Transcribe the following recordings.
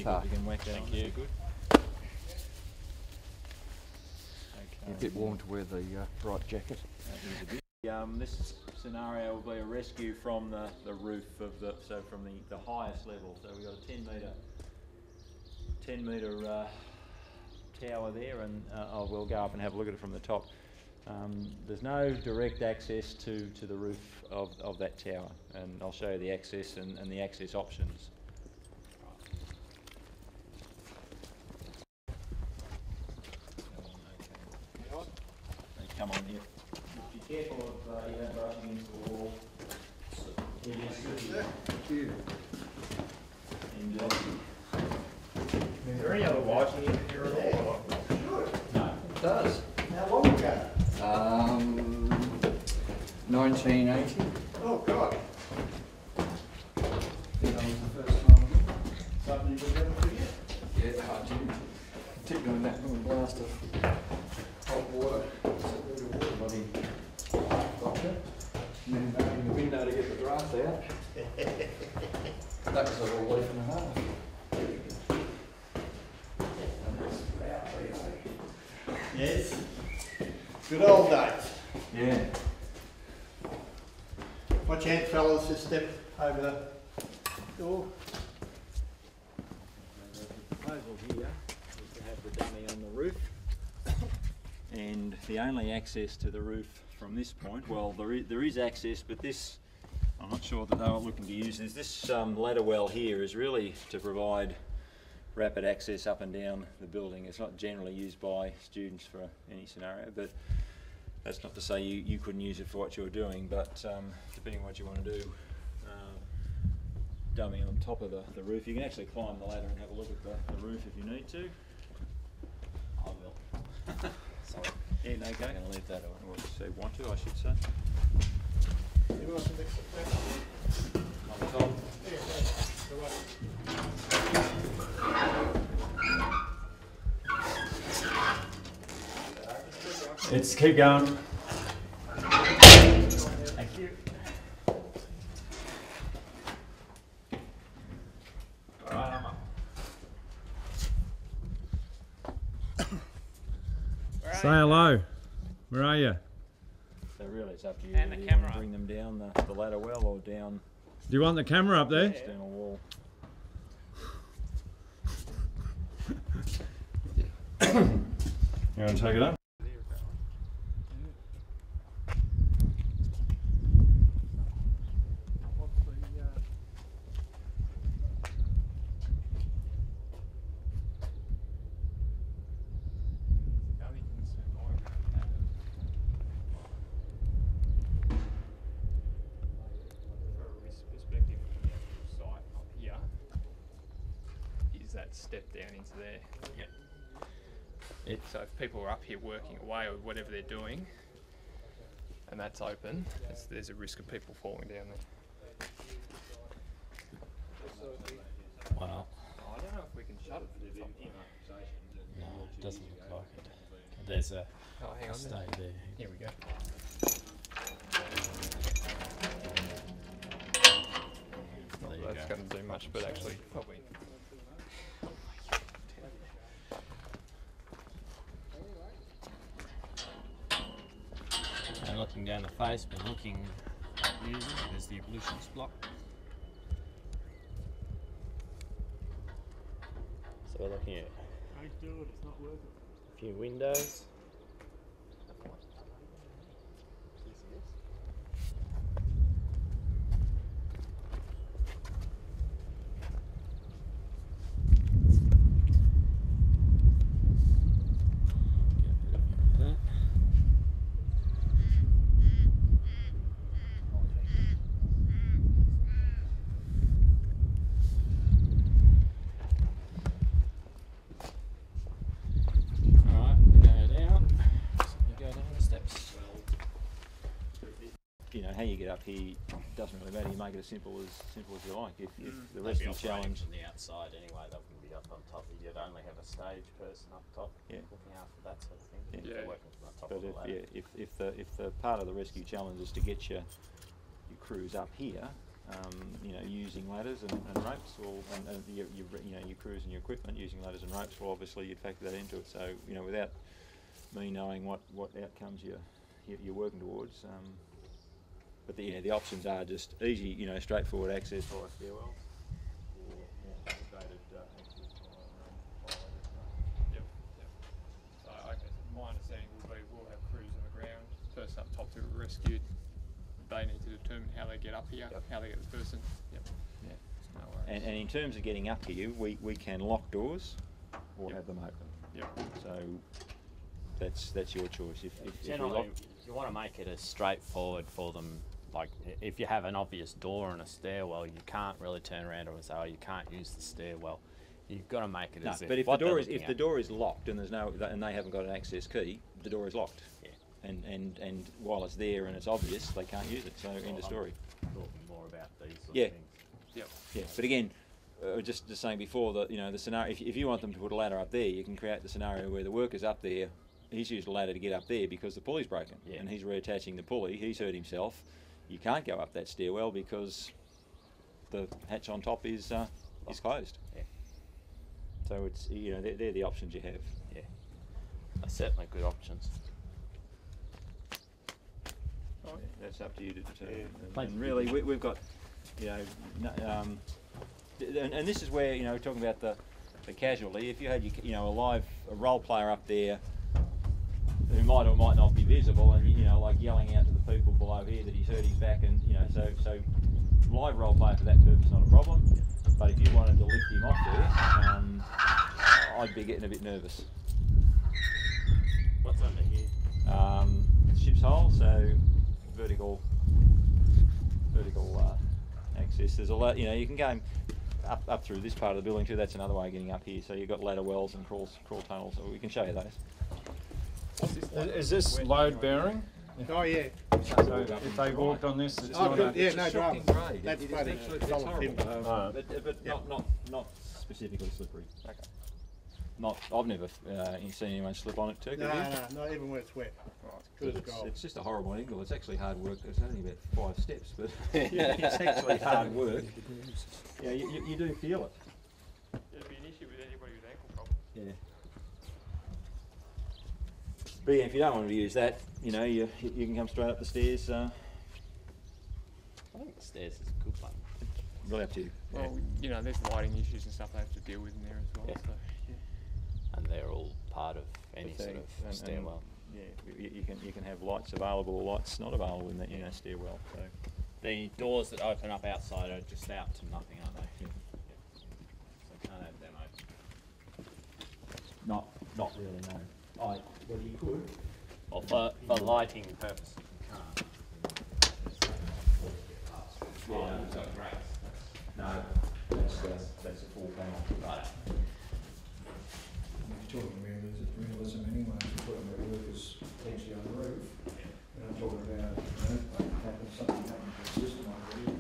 tough. You can whack that. Thank you. Good. A bit warm to wear the bright jacket. This scenario will be a rescue from the roof of from the highest level. So we've got a 10 metre tower there, and we'll go up and have a look at it from the top. There's no direct access to the roof of that tower, and I'll show you the access and the access options. Come on here. Be careful of you don't brush against the wall. Thank you. And, is there any other lighting in here at all? no. It does. How long ago? 1980. Oh God. That was the first time. Something you would never forget. Yeah, I do. Particularly that little blast of hot water. Bloody doctor. And then opening the window to get the draft out. That was a relief and a half. Yes. Good old days. Yeah. Watch your hand, fellas, just step over the door. The proposal here is to have the dummy on the roof, and the only access to the roof from this point, well, there is access, but this, I'm not sure that they were looking to use this ladder well here is really to provide rapid access up and down the building. It's not generally used by students for any scenario, but that's not to say you couldn't use it for what you're doing, but depending on what you want to do, dummy on top of the roof. You can actually climb the ladder and have a look at the roof if you need to. I will. Sorry. Yeah, no, go. I'm going to leave that on. Or say want to, I should say. You want some extra On top. Let's keep going. Thank you. Alright, I'm up. Say hello. Where are you? So really it's up to you. And the whether you camera. want to bring them down the ladder well or down Do you want the camera up the there? external wall. You want to take it up? That step down into there. Yep. So if people are up here working away or whatever they're doing, and that's open, there's a risk of people falling down there. Wow. I don't know if we can shut it from the top here. No, it doesn't look like it. There's a Hang on. stay there. Here we go. There you That's go. going to do much, but actually probably. And looking down the face, but looking at using, there's the ablutions block. So we're looking at a few windows. You know, how you get up here doesn't really matter. You make it as simple as you like. If the rescue challenge from the outside anyway, they wouldn't be up on top. You'd only have a stage person up top, looking after that sort of thing. Yeah. If they're working from the top But of the ladder. if the part of the rescue challenge is to get your crews up here, you know, using ladders and ropes, or and your crews and your equipment using ladders and ropes, well, obviously you'd factor that into it. So, you know, without me knowing what outcomes you're working towards, but the options are just easy, you know, straightforward access via stairwell, or more complicated access via ladders. Yep. So my understanding will be we'll have crews on the ground, person up top to rescued. They need to determine how they get up here, how they get the person. Yep. Yeah. No worries. And in terms of getting up here, we can lock doors or have them open. Yep. So that's your choice. If Generally, you want to make it as straightforward for them. Like if you have an obvious door and a stairwell, you can't really turn around and say, "Oh, you can't use the stairwell." You've got to make it as if. But if the door is locked and and they haven't got an access key, the door is locked. Yeah. And while it's there and it's obvious, they can't use it. So end of story. I'm talking more about these sort of things. Yep. Yeah. But again, just saying before that, you know, the scenario. If you want them to put a ladder up there, you can create the scenario where the worker's up there. He's used a ladder to get up there because the pulley's broken, and he's reattaching the pulley. He's hurt himself. You can't go up that stairwell because the hatch on top is closed. Yeah. So it's, you know, they're the options you have. Yeah. They're certainly good options. Yeah, that's up to you to determine. Yeah. And really, we've got, you know, and this is where, you know, we're talking about the casualty. If you had, you know, a role player up there who might or might not be visible, and, you know, like yelling out to the people below here that he's hurt his back, and, you know, so live role player for that purpose, not a problem. But if you wanted to lift him off there, I'd be getting a bit nervous. What's under here? Ship's hull, so vertical access. There's a lot, you know, you can go up through this part of the building too. That's another way of getting up here. So you've got ladder wells and crawl tunnels. So we can show you those. Is this load bearing? Oh yeah. So if they walked on this, it's not a... Yeah, no drama. Grade. That's It's funny. actually it's Solid horrible. timber. But not specifically slippery. Okay. I've never seen anyone slip on it too. No, have you? not even when it's wet. Good as gold. It's just a horrible angle. It's actually hard work. It's only about 5 steps, but it's actually hard work. Yeah, you do feel it. It'd be an issue with anybody with ankle problems. Yeah. But yeah, if you don't want to use that, you know, you can come straight up the stairs. I think the stairs is a good one. Really up to you. Well, you know, there's lighting issues and stuff they have to deal with in there as well. Yeah. So, yeah. And they're all part of any sort of stairwell. Yeah, you can have lights available or lights not available in that, you know, stairwell. So The doors that open up outside are just out to nothing, aren't they? Yeah. So can't have them open. not really, no. Well, you could. Or for lighting purposes, you can't. Yeah, no, that's a full panel. Right. You're talking realism anyway, you're talking about workers potentially on the roof. And I'm talking about, you know, something happened to the system on the roof.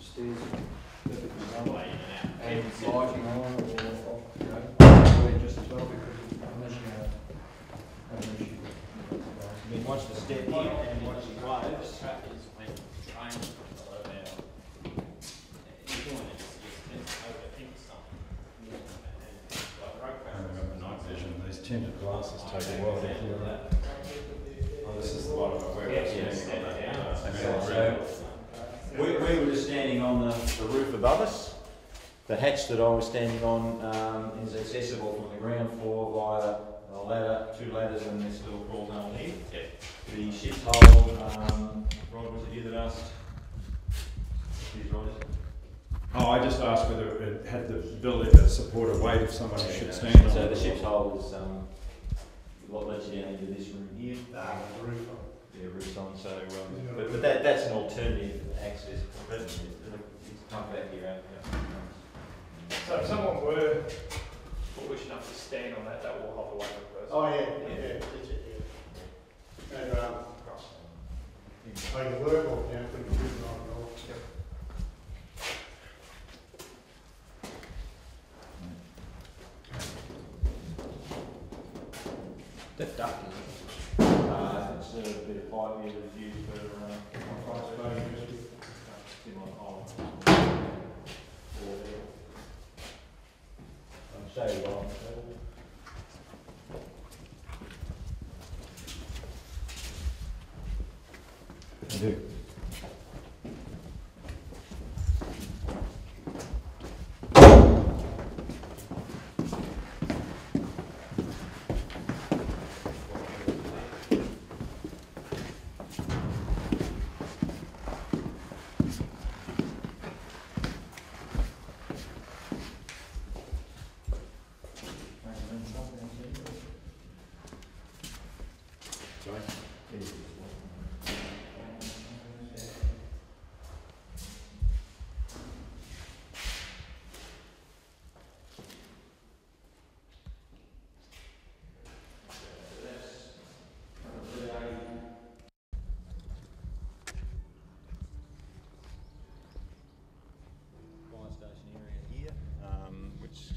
Stairs, perfectly level. And lighting on, or, you know, just as well, because unless you have an issue. I mean, watch the step here and watch the close. These tinted glasses take a while to clear up. Oh, this is the bottom of where we're standing. So we were just standing on the roof above us. The hatch that I was standing on is accessible from the ground floor via a ladder, 2 ladders and this little crawl tunnel here. The ship's hull, Rod, was it you that asked? Here's Rod, is it? Oh, I just asked whether it had the ability to support a weight if somebody should stand on it. So the ship's hull is what lets you down into this room here. The roof on. Yeah, roof's on, so, but that's an alternative access. It's come back here out. So if someone were foolish enough to stand on that, that will hold away the person. Oh yeah. No drama. I can work off now, put the roof on and all. That's duct, isn't it? It's a bit of pipe here that's used for similar hole. show you what I do.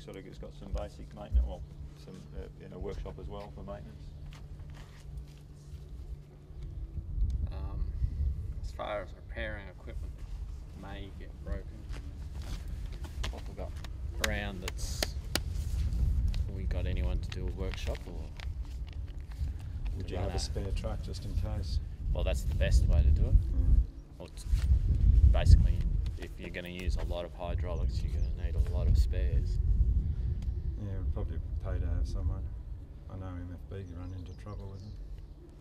sort of it's got some basic maintenance, well, some workshop as well for maintenance. As far as repairing equipment that may get broken, what we've got around that's, have we got anyone to do a workshop, or Would you have a spare truck just in case? Well, that's the best way to do it. Well, basically, if you're going to use a lot of hydraulics, you're going to need a lot of spares. Yeah, it would probably pay to have someone. I know MFB run into trouble with them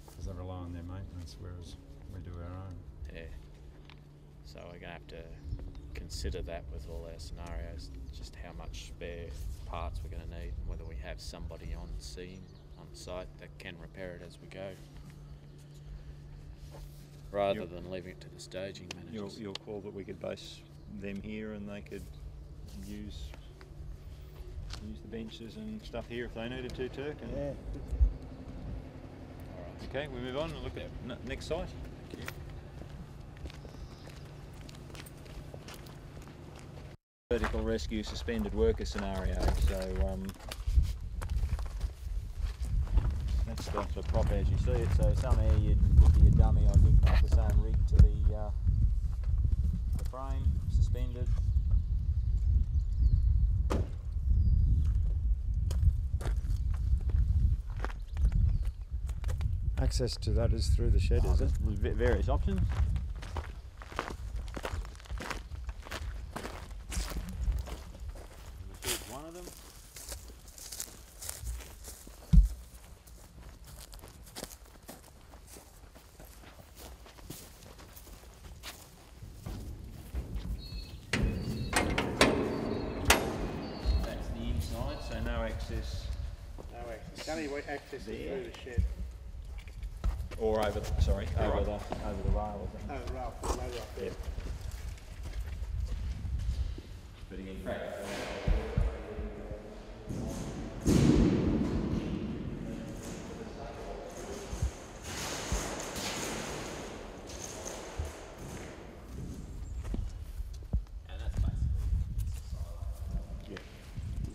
because they rely on their maintenance, whereas we do our own. Yeah. So we're going to have to consider that with all our scenarios, just how much spare parts we're going to need, and whether we have somebody on scene, on site, that can repair it as we go, rather than leaving it to the staging managers. You'll call that we could base them here and they could use the benches and stuff here if they needed to, Turk. And Yeah. Alright. Okay, we move on and look at next site. Thank you. Vertical rescue suspended worker scenario. So that's the prop as you see it. So somewhere would be a dummy, I think, off the same rig to the frame, suspended. Access to that is through the shed, is it? Various options. The shed's one of them. That's the inside, so no access. No access. Only access There. through the shed. Or over the rail, I think. Oh, right, the loader up there. But again, And that's basically the silo. yeah.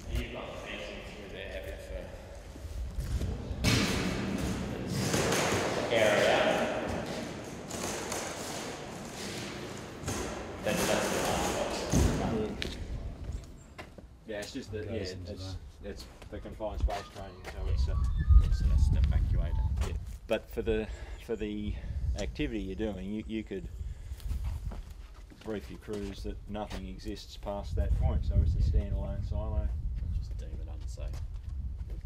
And you've got the fencing through there, have it for area. That's the last box. Yeah, it's just that, Goes into it's the confined space training, so it's So that's an evacuator. yeah. But for the activity you're doing, you could brief your crews that nothing exists past that point, so it's a standalone silo. Just deem it unsafe.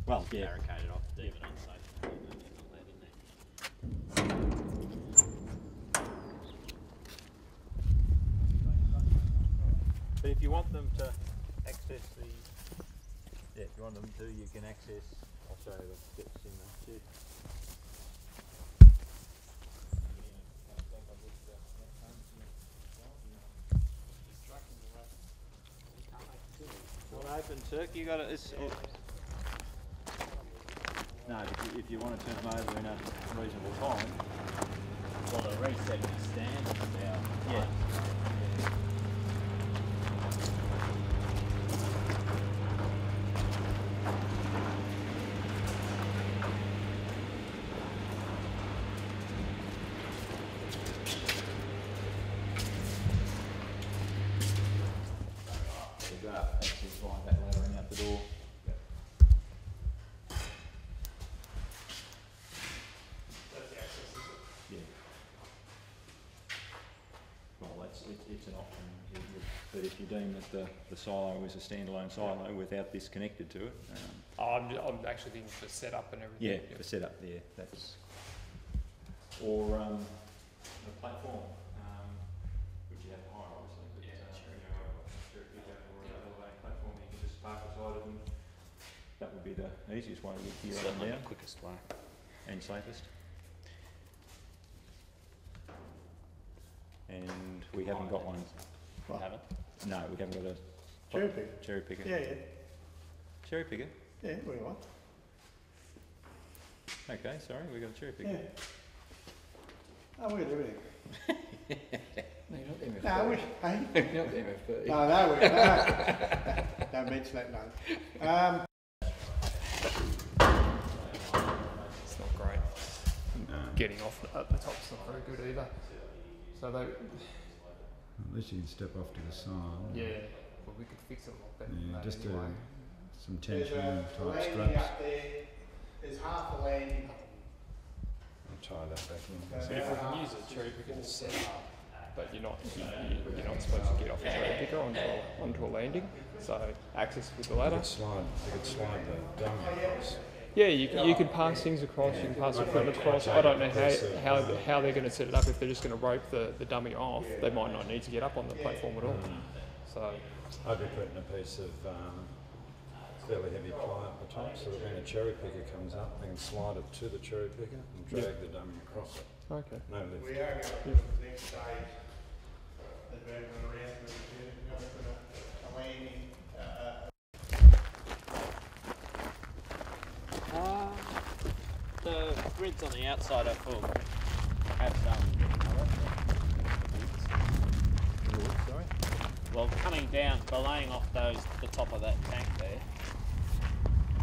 Well, yeah. Barricade it off, deem it unsafe. Not let in there. But if you want them to access the, if you want them to, you can access. I'll show you the steps in the shed. Not open, Turk. You got it. No, if you want to turn them over in a reasonable time. Well, the resetting the stand is about. Yeah. Access via that ladder and out the door. deem that the silo is a standalone silo without this connected to it. I'm actually thinking for setup and everything. Yeah, the setup there, that's... Or the platform, which you have to hire obviously, but you know, a cherry picker or an elevated platform, you can just park beside it, and that would be the easiest way to get gear up and Certainly down. the quickest way. And safest. And we haven't got one. We haven't? No, we haven't got a Cherry picker? cherry picker. Yeah, yeah. Cherry picker? Yeah, what do you want? Okay, sorry, we got a cherry picker. Yeah. Oh, we got everything. No, you're not MFB. No, we, hey? You're not MFB. No, don't mention that name. It's not great. Getting off at the top's not very good either. So they, At least you can step off to the side. yeah, well we could fix it a lot better. Yeah, than just that anyway. some There's tension a type landing straps. up there. There's half the landing. I'll tie that back in. So if we can use a cherry picker to set up, but you're not supposed to get off a cherry picker onto a landing. So access with the ladder. You could slide the dummy across. Yeah, you could pass things across, you can pass equipment across. I don't know how they're going to set it up. If they're just going to rope the dummy off, they might not need to get up on the platform at all. So I'd be putting a piece of fairly heavy ply up the top, so that when a cherry picker comes up, they can slide it to the cherry picker and drag the dummy across it. okay. No lift. We are going to put the next stage. They're going around with it. We're going to put a landing. The grids on the outside are full. Have Sorry? well, coming down, belaying off the top of that tank there,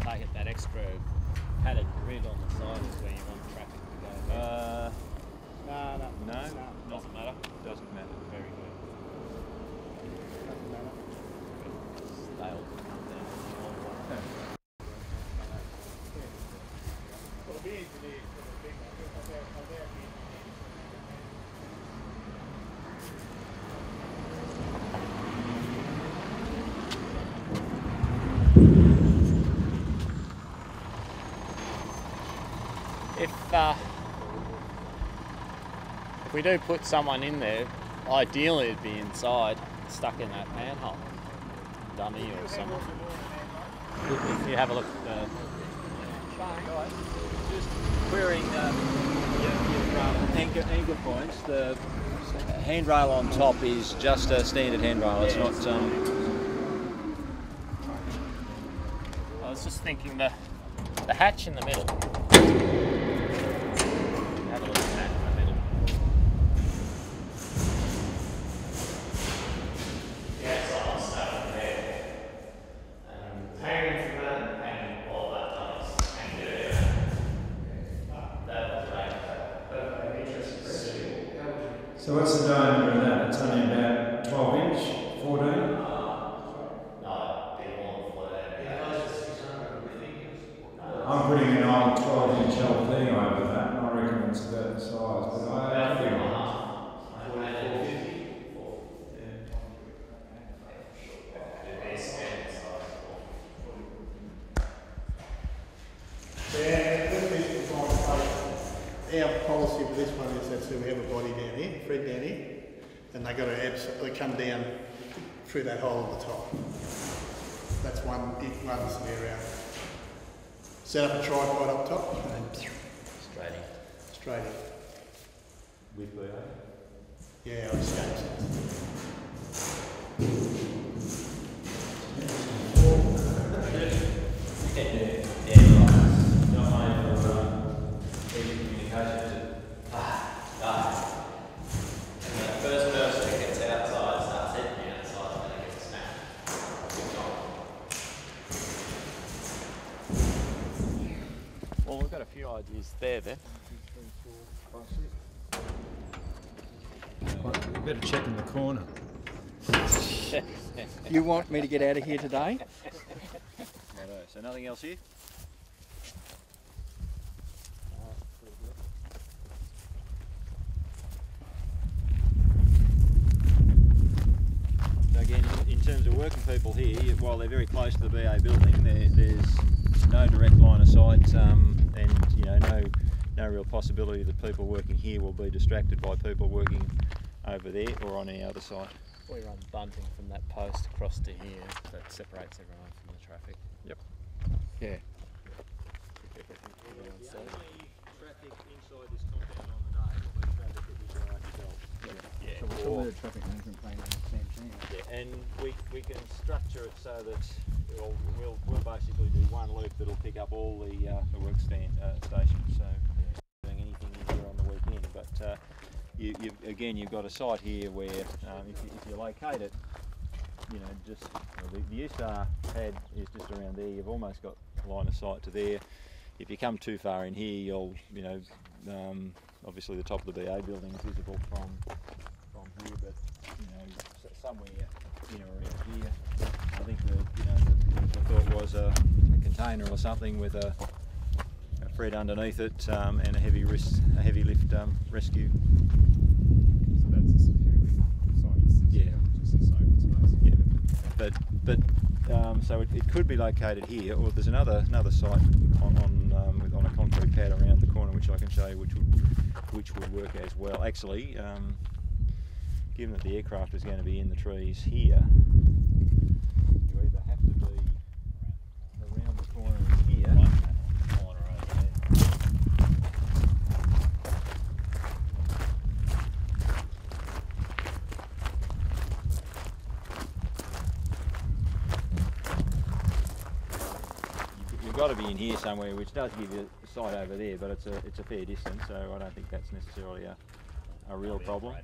take it that extra padded grid on the side is where you want traffic to go. No, Doesn't matter. doesn't matter. Very good. Doesn't matter. They'll come down. Well, the engineer put a big one. If we do put someone in there, ideally it'd be inside, stuck in that manhole, dummy or something. If you have a look at Just querying your anchor points. The handrail on top is just a standard handrail. It's not. I was just thinking the hatch in the middle. Have a look at that in the middle. Yeah, it's like stuff there. Hanging from that, hanging all that tunnels, hanging it out. That was right. Interesting. So what's the diameter of that? It's only about 12 inch, 14? I'm putting an old 12 inch LP over that, and I reckon it's about the size, but I think Our policy with this one is that so we have a body down here, Fred down here, and they got to come down through that hole at the top. That's one scenario. Set up a tripod up top and straight in. With the Yeah, on escapes. Well, we've got a few ideas there then. you better check in the corner. You want me to get out of here today? Righto, so nothing else here? So again, in working people here, while they're very close to the BA building, there's no direct line of sight, and you know, no real possibility that people working here will be distracted by people working over there or on any other site. We run bunting from that post across to here that separates everyone from the traffic. Yep. Yeah. The only traffic inside this compound on the day will be traffic that you drive yourself. Yeah. So we'll put a traffic management plan in the same thing. Yeah, and we can structure it so that we'll basically do one loop that'll pick up all the work stations. So doing anything here on the weekend, but you've got a site here where if you locate it, you know, just the USAR pad is just around there. You've almost got line of sight to there. If you come too far in here, you'll, you know, obviously the top of the BA building is visible from here, but you know, somewhere in or around here, I think the thought was a container or something with a Fred underneath it and a heavy lift rescue. So that's a security site. Yeah. Just a safe space. Yeah. But so it could be located here, or there's another site on a concrete pad around the corner, which I can show you, which would work as well. Actually, given that the aircraft is going to be in the trees here, you either have to be around the corner here. Corner over there. You've got to be in here somewhere, which does give you a site over there, but it's a fair distance, so I don't think that's necessarily a real problem.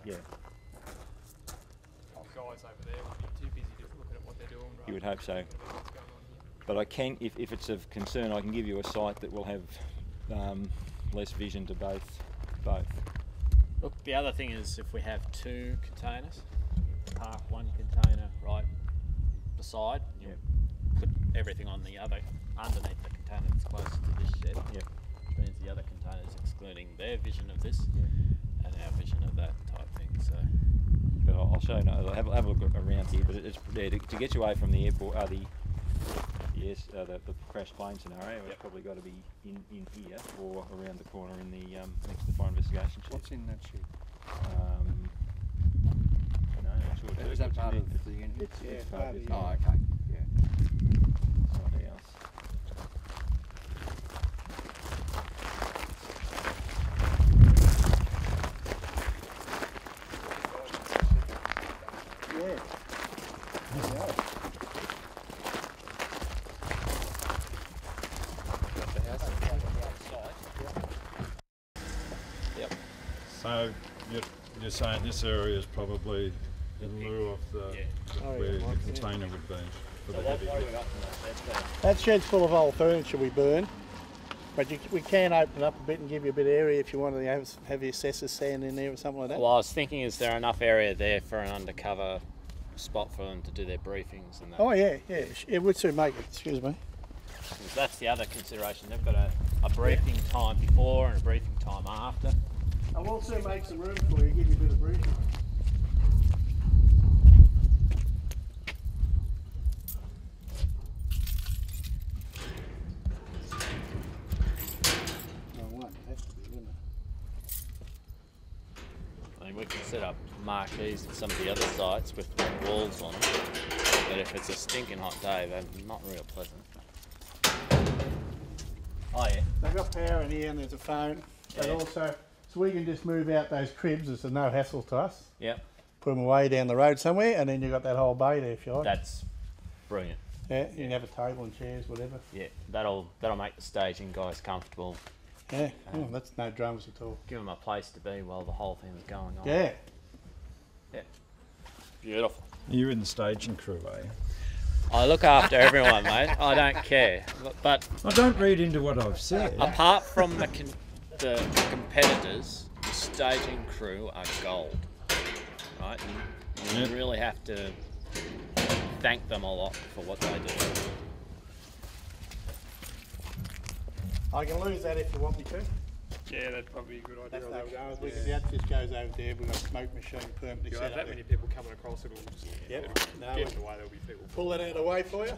Yeah. Guys over there would be too busy just looking at what they're doing. You would hope so. What's going on here. But I can, if it's of concern, I can give you a site that will have less vision to both. Look, the other thing is if we have two containers, park one container right beside, you put everything on the other, underneath the container that's closest to this shed, which means the other containers excluding their vision of this and our vision of that type thing. So. But I'll show you. I'll have a look around here. But it's to get you away from the airport. The crash plane scenario. It's probably got to be in here or around the corner in the next to the fire investigation shed. What's in that shed? No, not sure. Is that part of the unit? It's part of it. Oh, okay. Yeah. Something else. So you're saying this area is probably in lieu of where the container would be for the heavy lift. That shed's full of old furniture we burn, but we can open it up a bit and give you a bit of area if you want to have your assessors stand in there or something like that. Well, I was thinking, is there enough area there for an undercover spot for them to do their briefings and that? Oh yeah, it would soon make it, excuse me. Because that's the other consideration. They've got a briefing time before and a briefing time after. I will soon make some room for you, give you a bit of briefing. I mean, we can set up marquees at some of the other sites with walls on them, but if it's a stinking hot day, they're not real pleasant. Oh yeah. They've got power in here and there's a phone, but also, so we can just move out those cribs, it's no hassle to us. Yep. Put them away down the road somewhere, and then you've got that whole bay there if you like. That's brilliant. Yeah, you can have a table and chairs, whatever. Yeah, that'll make the staging guys comfortable. Yeah, that's no dramas at all. Give them a place to be while the whole thing's going on. Yeah. Yeah. Beautiful. You're in the staging crew, are you? I look after everyone, mate. I don't care. But I don't read into what I've said. apart from the competitors, the staging crew are gold, right? You really have to thank them a lot for what they do. I can lose that if you want me to. Yeah, that'd probably be a good idea. That's I how think. we're going. Because the app just goes over there. We've got a smoke machine permanently You set have up that there. many people coming across, it'll just Yep. it'll No, get we- in the way. There'll be people. Pull that out of the way for you.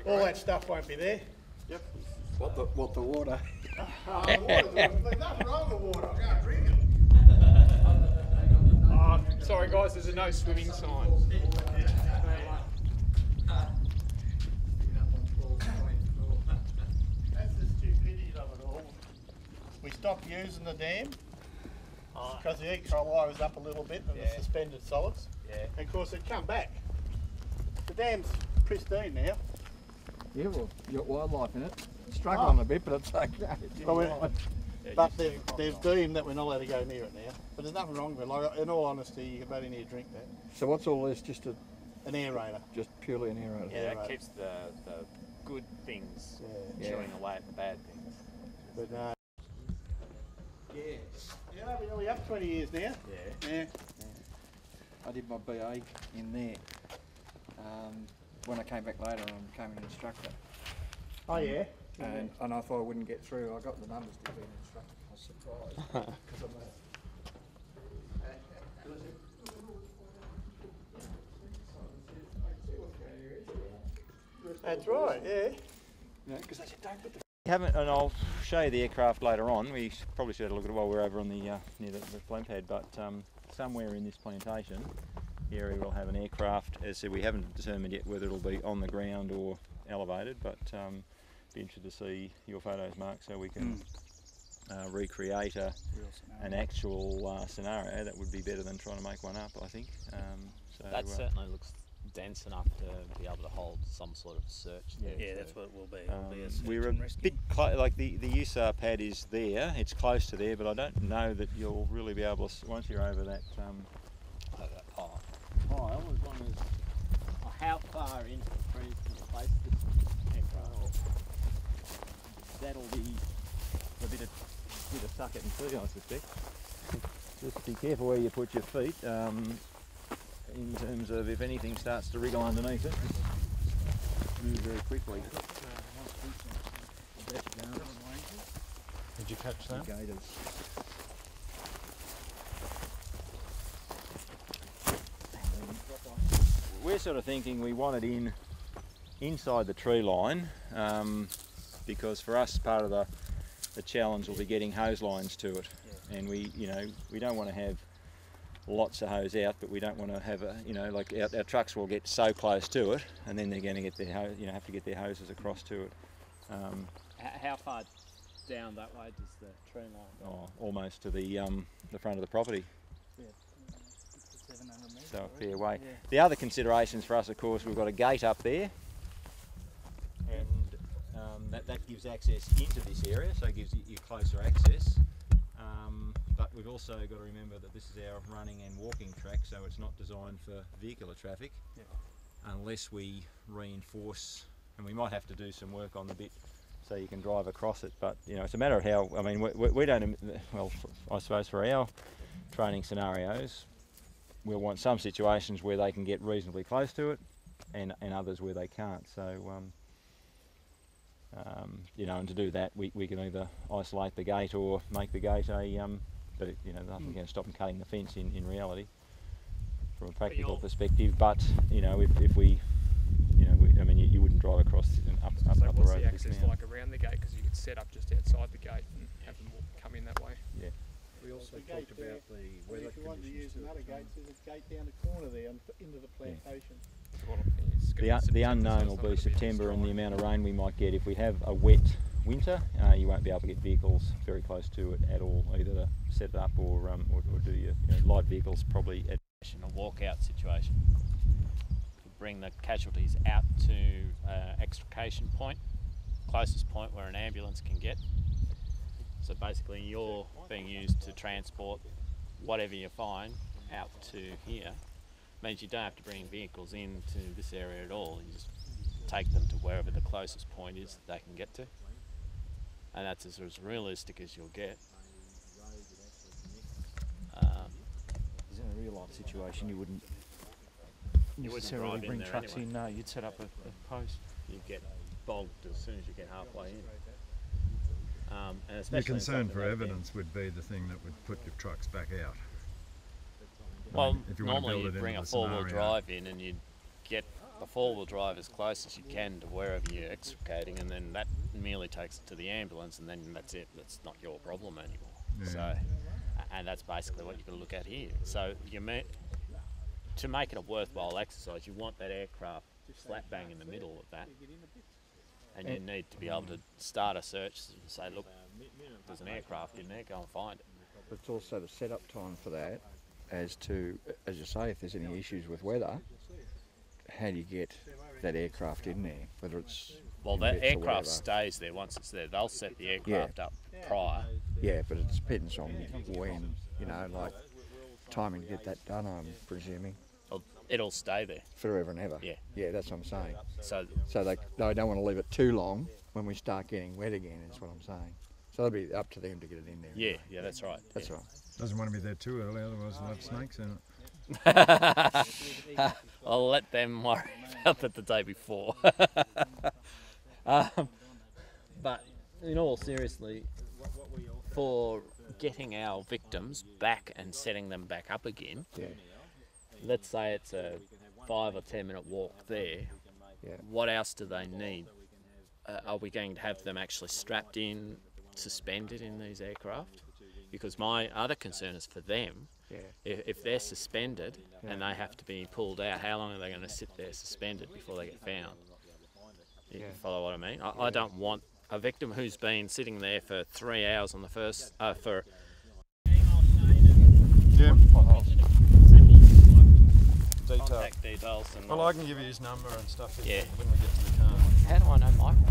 All that stuff won't be there. Yep. What the water? There's nothing wrong with water. I'm going to drink it. Sorry guys, there's a no swimming sign. That's the stupidity of it all. We stopped using the dam because the egg troll wire was up a little bit and the suspended solids. Yeah. And of course it come back. The dam's pristine now. Yeah, well, you got wildlife in it. Struggling a bit, but it's okay. It's Well, all right. But they've deemed that we're not allowed to go near it now. But there's nothing wrong with it. Like, in all honesty, you can about in here drink that. So what's all this? Just An aerator. purely an aerator? Yeah, right. that keeps the good things Yeah. chewing away at the bad things. But yeah, I've been only up 20 years now. Yeah. I did my BA in there. When I came back later, I became an instructor. Oh yeah. And I thought I wouldn't get through. I got the numbers to be an instructor. I was surprised. 'Cause I'm That's right. Yeah. because they said don't put the Haven't, and I'll show you the aircraft later on. We probably should have a look at it while we're over on the near the flame pad. But somewhere in this plantation area, we'll have an aircraft. As I said, we haven't determined yet whether it'll be on the ground or elevated. But be interested to see your photos, Mark, so we can recreate an actual scenario. That would be better than trying to make one up, I think. So That certainly looks dense enough to be able to hold some sort of search there. Yeah, too. that's what it will be. It'll be a search we're a and rescue. bit like the USAR pad is there. It's close to there, but I don't know that you'll really be able to once you're over that. Pile, as long as how far into the trees can you place this aircraft? That'll be a bit of suck it and see, I suspect. Just be careful where you put your feet. In terms of if anything starts to wriggle underneath it, move very quickly. Did you catch that? Gators. We're sort of thinking we want it inside the tree line, because for us part of the challenge will be getting hose lines to it, and we don't want to have lots of hose out, but we don't want to have like our trucks will get so close to it, and then they're going to get their have to get their hoses across to it. How far down that way does the tree line go? Almost to the front of the property. Yeah, 700 metres. So a fair way. The other considerations for us, of course, we've got a gate up there, and that gives access into this area, so it gives you closer access. But we've also got to remember that this is our running and walking track, so it's not designed for vehicular traffic, unless we reinforce, and we might have to do some work on the bit so you can drive across it. But it's a matter of how. I mean, we don't. Well, I suppose for our training scenarios, we'll want some situations where they can get reasonably close to it, and others where they can't. So. And to do that, we can either isolate the gate or make the gate a. But nothing's going to stop them cutting the fence in reality, from a practical perspective. But if we, you wouldn't drive across up So the what's road. the access like around the gate? Because you could set up just outside the gate and have them come in that way. Yeah. We also The talked gate there, about the weather if you wanted to use conditions. another gate, there's a gate down the corner there into the plantation. So what I'm thinking is it's gonna be The September, unknown so will it's not be gonna September and the dry. amount of rain we might get. If we have a wet winter, you won't be able to get vehicles very close to it at all, either to set it up or do your light vehicles probably at A walkout situation. Bring the casualties out to extrication point, closest point where an ambulance can get. So basically you're being used to transport whatever you find out to here. Means you don't have to bring vehicles into this area at all. You just take them to wherever the closest point is that they can get to. And that's as realistic as you'll get. In a real life situation, you wouldn't You wouldn't necessarily drive in bring there trucks anyway. in. No, you'd set up a post. You get bogged as soon as you get halfway in. And Your especially in concern something for like evidence would be the thing that would put your trucks back out. Well, if you want to normally build you'd it bring into a the four-wheel scenario. drive in and you'd get a four-wheel drive as close as you can to wherever you're extricating, and then that merely takes it to the ambulance, and then that's it. That's not your problem anymore. Yeah. So, and that's basically what you've got to look at here. So to make it a worthwhile exercise, you want that aircraft slap bang in the middle of that, and you need to be able to start a search and say, look, there's an aircraft in there, go and find it. But it's also the setup time for that, as to, as you say, if there's any issues with weather, how do you get that aircraft in there? Whether it's Well, in that bits or aircraft whatever. stays there once it's there. They'll set the aircraft up prior. Yeah, but it depends on when, you know, like timing to get that done, I'm presuming. It'll stay there. Forever and ever. Yeah. Yeah, that's what I'm saying. So they don't want to leave it too long when we start getting wet again, is what I'm saying. So it'll be up to them to get it in there. yeah, yeah, that's right. That's right. Doesn't want to be there too early, otherwise we'll have snakes in it. I'll let them worry about that the day before. But in all seriously, for getting our victims back and setting them back up again, Yeah. let's say it's a 5 or 10 minute walk there, Yeah. what else do they need? Are we going to have them actually strapped in, suspended in these aircraft? Because my other concern is for them. Yeah. If they're suspended and they have to be pulled out, how long are they going to sit there suspended before they get found? You follow what I mean? I don't want a victim who's been sitting there for 3 hours on the first for. Yeah. Contact details and. Well, I can give you his number and stuff Yeah. when we get to the car. How do I know Michael?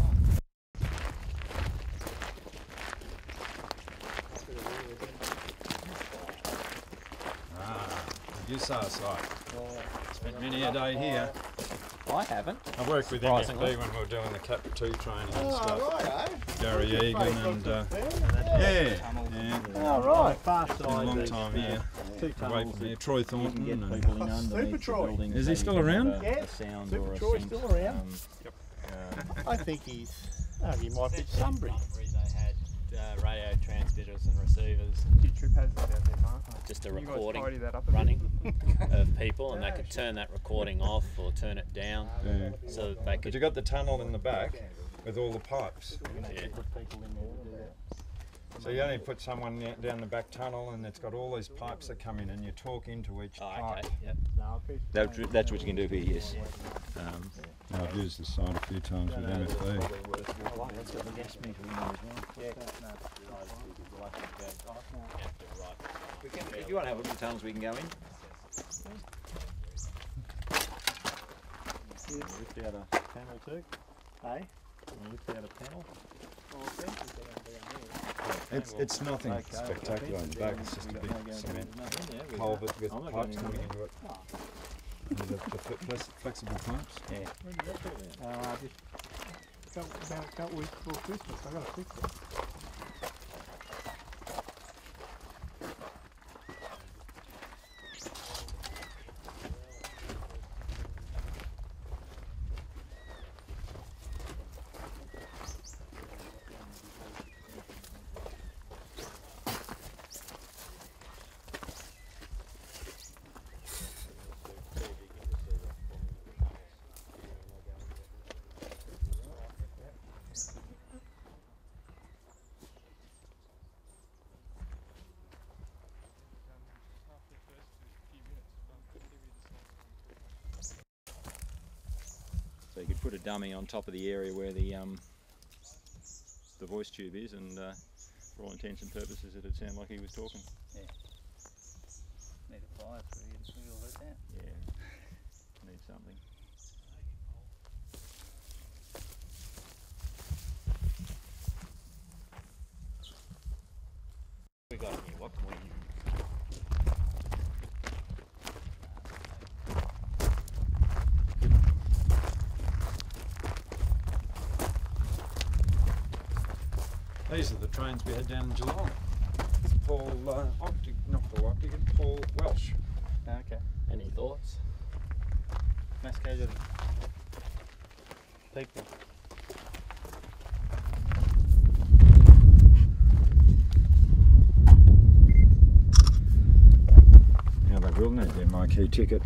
You saw a site. Spent many a day here. I haven't. I worked with MFB when we were doing the Cap 2 training and stuff. Gary Egan and yeah. Oh, right. Far Been a long time here. Away from here. Troy Thornton and People in underneath Super the Troy. building Is so he you still can around? have Yeah, a sound Super or a Troy's scent. still around. I think he might be Sunbury. They had radio transmitters and receivers, Trip has it out there, Mark. just a Can you guys recording tidy that up a bit? running of people, and they could turn that recording off or turn it down, Yeah. so that they But could. you got the tunnel in the back with all the pipes. Yeah. So you only put someone down the back tunnel and it's got all these pipes that come in and you talk into each Oh, pipe. okay. Yep. That's what you can do here, yes. I've used the site a few times with MFB. That's got the gas meter in there as well. If you want to have a look at the tunnels, we can go in. Lift out a panel too. Hey? Lift out a panel. It's nothing spectacular in the back, it's just a big cement culvert with pipes coming into it. And the flexible pipes. Just about a couple weeks before Christmas, I got to fix it. So you could put a dummy on top of the area where the voice tube is, and for all intents and purposes, it'd sound like he was talking. Yeah. Need a fire for you to figure all that out. Yeah, need something. We got here. What can we? These are the trains we had down in Geelong. Paul Paul Welsh. Okay. Any thoughts? Mass casualty. People. key ticket.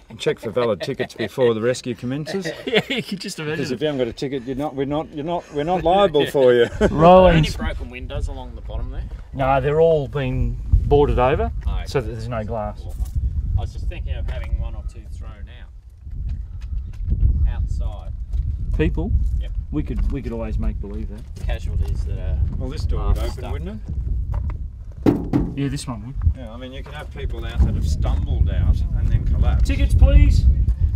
And check for valid tickets before the rescue commences. Yeah, you can just imagine. Because if you haven't got a ticket, we're not liable for you. Rolling. Any broken windows along the bottom there? No, they're all been boarded over, Oh, okay. so that there's no glass. I was just thinking of having one or two thrown out outside. People? Yep. We could always make believe that. Casualties that are. Well, this door would half open, stuck. wouldn't it? Yeah, this one would. Yeah, I mean, you can have people out that have stumbled out and then collapsed. Tickets, please.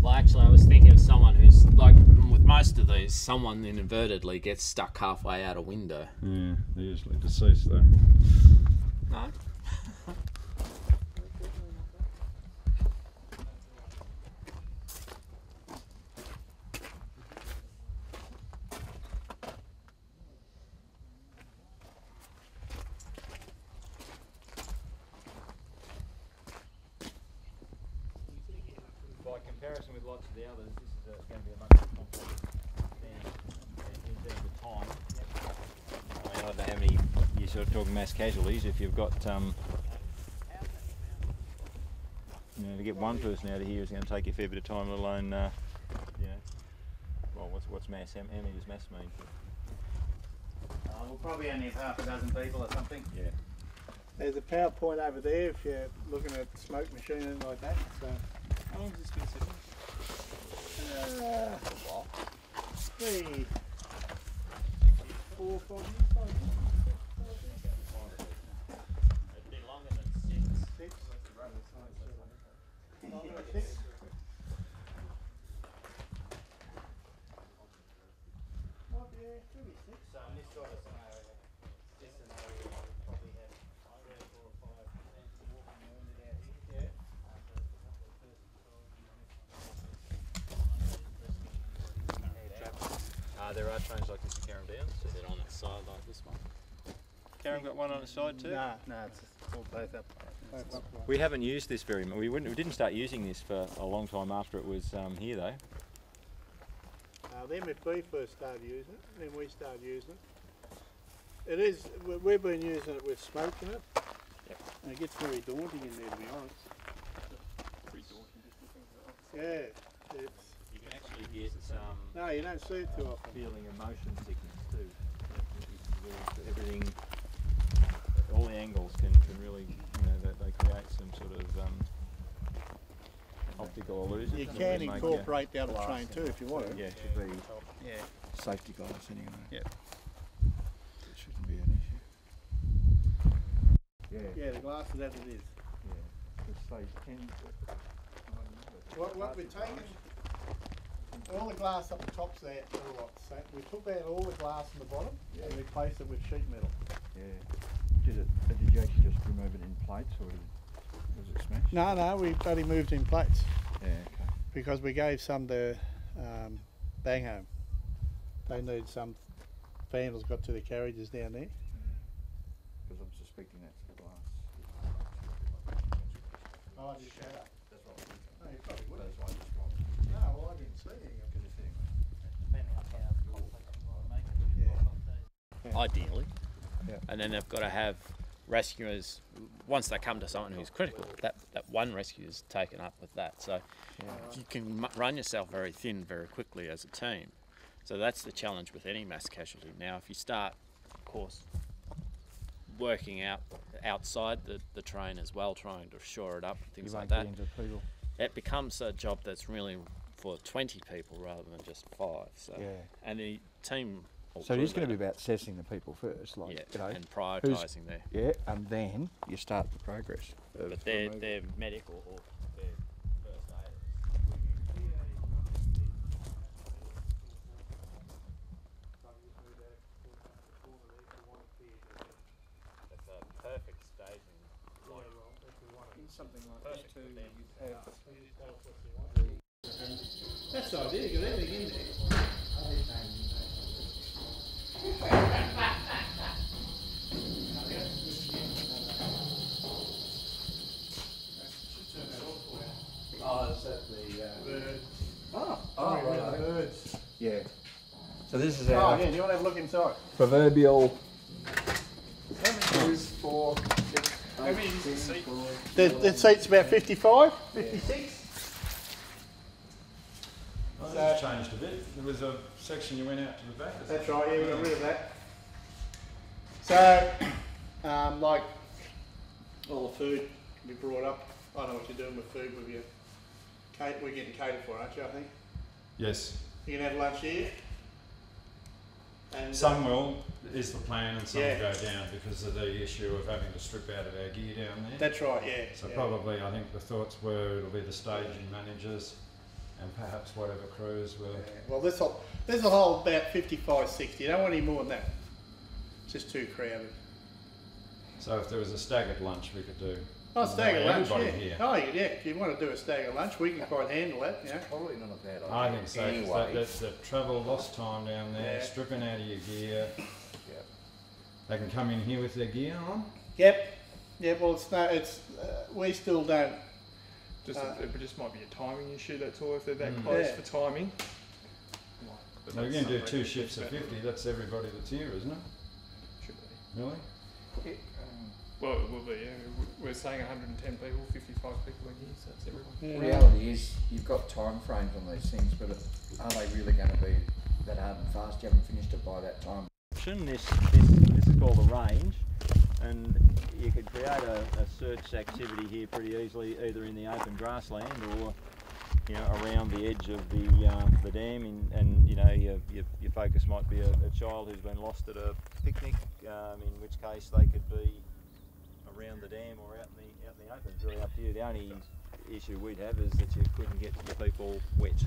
Well, actually, I was thinking of someone who's like, with most of these, someone inadvertently gets stuck halfway out a window. Yeah, they're usually deceased though. No. By comparison with lots of the others, this is going to be a much more complex in terms of time. I mean, I don't know how many, you're sort of talking mass casualties, if you've got, to get one person out of here is going to take you a fair bit of time, let alone, well, what's mass, how many does mass mean? We'll probably only have half a dozen people or something. Yeah. There's a PowerPoint over there if you're looking at smoke machine and like that. So. How long has this been sitting? 3, 4, 5 years. It'd be longer than 6. 6. So in this sort of scenario, we'll probably have 3 or 4 or 5 walking wounded out here. There are trains like this at Carrum Downs. Is it on its side like this one? Carrum got one on its side too? No, it's all both up. Both up. We haven't used this very much. We didn't start using this for a long time after it was here though. Then if we first started using it, then we started using it. It is, we've been using it with smoke in it. Yep. And it gets very daunting in there, to be honest. Pretty daunting, just looking at it. Yeah, it's, You can actually get no, you don't see it too often. feeling of motion sickness too. Everything, all the angles can really, they create some sort of optical illusion. You that can will make incorporate down the train too if you want to. Yeah, Should be Yeah. safety glass anyway. Yep. It shouldn't be an issue. Yeah. Yeah, the glass is as it is. Just say 10. What we're taking, all the glass up the top's there, so we took out all the glass on the bottom and replaced it with sheet metal. Yeah. Did you actually just remove it in plates or was it smashed? No, we only moved in plates Yeah, okay. because we gave some to Bang Home. They need some vandals got to the carriages down there. Because I'm suspecting that's the glass. Oh, I just shut up. That's what I'm thinking. No, you probably would. That's why I just dropped it. No, well, I didn't see anything. Ideally. Yeah. And then they've got to have rescuers, once they come to someone who's critical, that one rescue is taken up with that. So you can run yourself very thin very quickly as a team. So that's the challenge with any mass casualty. Now, if you start, of course, working outside the train as well, trying to shore it up, things like that, it becomes a job that's really for 20 people rather than just 5. So, and the team. So it is going to be about assessing the people first, like, and prioritising there. Yeah, and then you start the progress. But they're medical or they're first aid. That's a perfect staging. Something like this too. That's the idea, you got everything in there. Oh, is that the Bird. right. Birds. Yeah. So this is Oh, our yeah, do you want to have a look inside? proverbial 2, 4, 6, 8, How many is the seat? The seat's about 55, 56. Oh, that's changed a bit. There was a section you went out to the back. That's right, yeah, we got rid of that. So, like, all the food can be brought up. I don't know what you're doing with food with your we're getting catered for, aren't you, I think? Yes. You can have lunch here. And Some will, is the plan, and some Yeah. will go down because of the issue of having to strip out of our gear down there. That's right, yeah. So yeah. probably, I think the thoughts were it'll be the staging managers and perhaps whatever crews will. Yeah. Well, this will hold about 55, 60. You don't want any more than that. It's just too crowded. So if there was a staggered lunch, we could do. Oh, stagger lunch, everybody yeah. here. Oh, yeah, if you want to do a stagger lunch, we can quite handle that, you know. Probably not a bad idea. I think so, 'cause Anyway. that's the travel, lost time down there, Yeah. stripping out of your gear. Yep. They can come in here with their gear on. Yep. Yeah, well, we still don't. Just it just might be a timing issue. That's all. If they're that Mm. close Yeah. for timing. Now we're going to do 2 shifts of 50, that's everybody that's here, isn't it? Should be. Really? Well, it will be. Yeah. We're saying 110 people, 55 people in here, so that's everyone. The Yeah. reality is, you've got time frames on these things, but are they really going to be that hard and fast? You haven't finished it by that time. This is called a range, and you could create a search activity here pretty easily, either in the open grassland or around the edge of the dam, and your focus might be a child who's been lost at a picnic, in which case they could be around the dam or out in the open. It's really up to you. The only issue we'd have is that you couldn't get the people wet,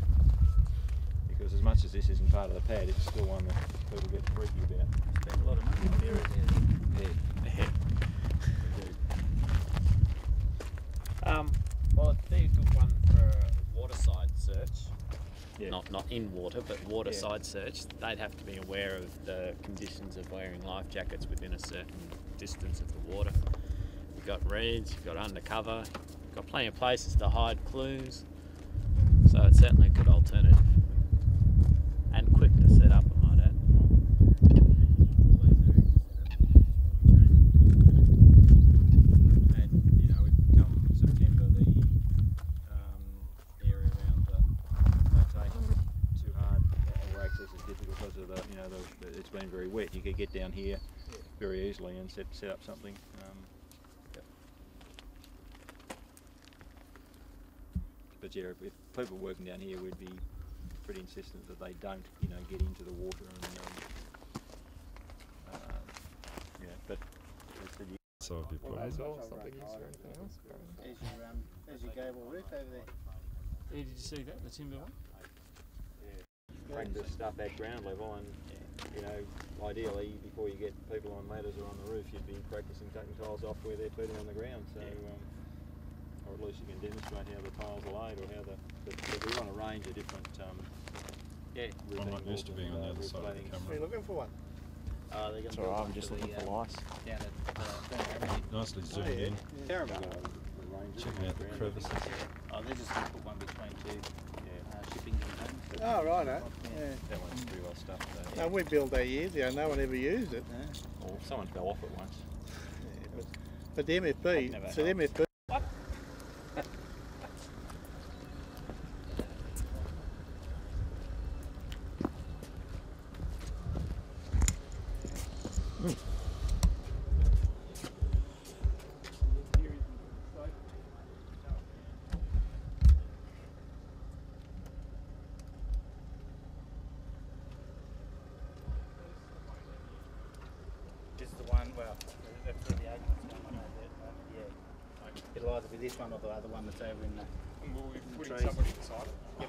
because as much as this isn't part of the pad, it's still one that people get freaky about. Spend a lot of money on there, Well, it'd be a good one for waterside search. Yeah. Not in water, but waterside search. They'd have to be aware of the conditions of wearing life jackets within a certain distance of the water. You've got reeds, you've got undercover, you've got plenty of places to hide clues. So it's certainly a good alternative. And quick to set up, I might add. And come September, the area around the too hard or access is difficult because of it's been very wet. You could get down here very easily and set up something. But yeah, if people working down here, we'd be pretty insistent that they don't, get into the water and but So it'd be As well, something else or anything else. There's your gable roof over there. Yeah, did you see that, the timber one? practice stuff at ground level, and ideally before you get people on ladders or on the roof, you'd be practicing taking tiles off where they're feeding on the ground. So, or at least you can demonstrate how the tiles are laid, or how but we want a range of different. One not used to being on the other side of the Are camera. you looking for one? They're That's alright, I'm just looking for lice. down at Nicely zoomed in, Terrible. checking out the crevices. Oh, they're just going to put one between two shipping containers. Oh, right, yeah. That one's pretty well stuffed. No, we built that years ago. No one ever used it. Or someone fell off it once. But the MFB, Never so the MFB. This is the one, well, that's where the agent's going on over there. Yeah. It'll either be this one or the other one that's over in the. Will we put trees. somebody beside it? Yep.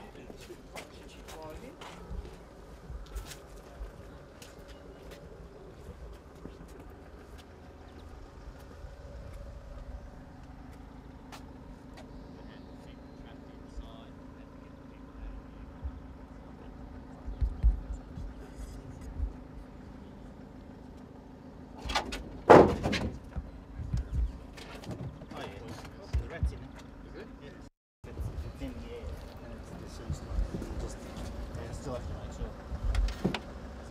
Oh yeah, there's rats in it. Is it? Yeah. It's in the air and it's deceased. Still have to make sure.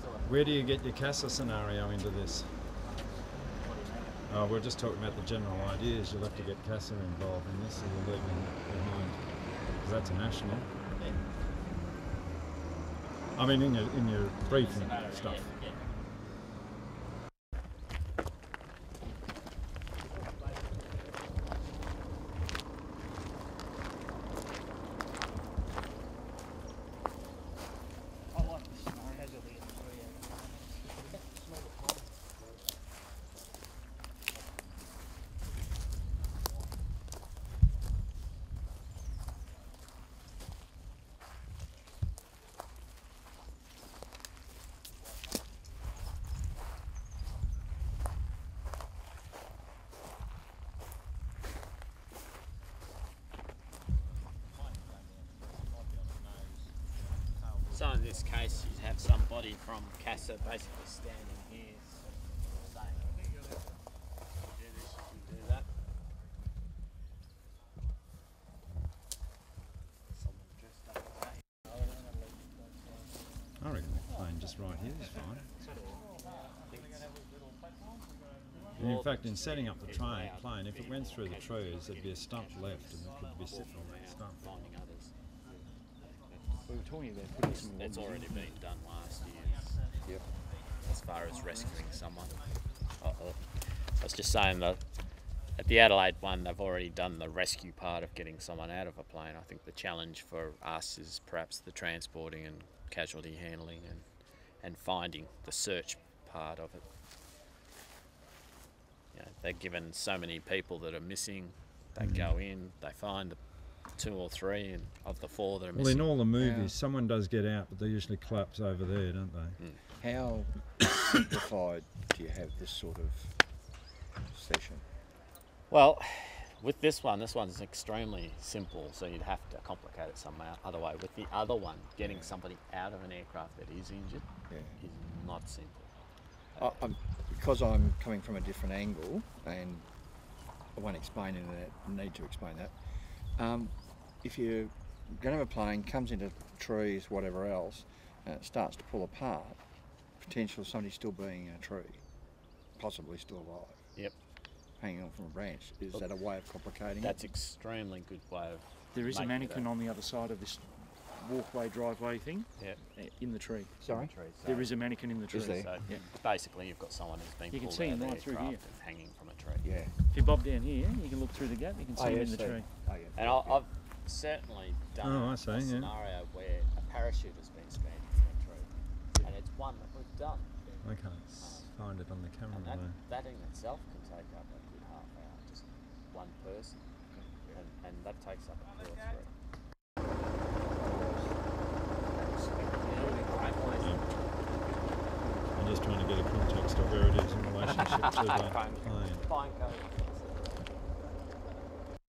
Still have Where do you get your CASA scenario into this? what do you mean? Oh, we're just talking about the general ideas. You'll have to get CASA involved in this, or you're leaving behind, because that's a national. I mean, in your briefing stuff. So in this case, you'd have somebody from CASA basically standing here saying, you can do this, you can do that. Someone dressed up as that. I reckon the plane just right here is fine. And in fact, in setting up the plane, if it went through the trees, there'd be a stump left, and it could be sitting on that stump. Finding others. We were talking about putting some It's already been done last year. Yep. As far as rescuing someone. I was just saying that at the Adelaide one, they've already done the rescue part of getting someone out of a plane. I think the challenge for us is perhaps the transporting and casualty handling and finding the search part of it. You know, they're given so many people that are missing. They go in, they find the 2 or 3 and of the 4 that are Well, missing. in all the movies, someone does get out, but they usually collapse over there, don't they? How simplified do you have this sort of session? Well, with this one's extremely simple, so you'd have to complicate it some other way. With the other one, getting somebody out of an aircraft that is injured is not simple. Because I'm coming from a different angle, and I won't explain that, need to explain that. If you're going to have a plane, comes into trees, whatever else, and it starts to pull apart, potential of somebody still being in a tree, possibly still alive. Yep. Hanging on from a branch. Is that a way of complicating That's it? extremely good way of There is a making mannequin it on the other side of this walkway, driveway thing in the tree. Sorry? There is a mannequin in the tree. Is there? So Yeah. basically you've got someone who's been You can pulled see out him of the right through aircraft here. and hanging from a tree. Yeah. If you bob down here, you can look through the gap, you can see him in the tree. Oh, yeah. And I've certainly done Oh, I a see, yeah. scenario where a parachute has been stranded from a tree, and it's one that we've done. I can't find it on the camera And though. that in itself can take up a good half hour, just one person, and that takes up a 2 or 3. I'm just trying to get a context of where it is in relationship to the plane. Fine code.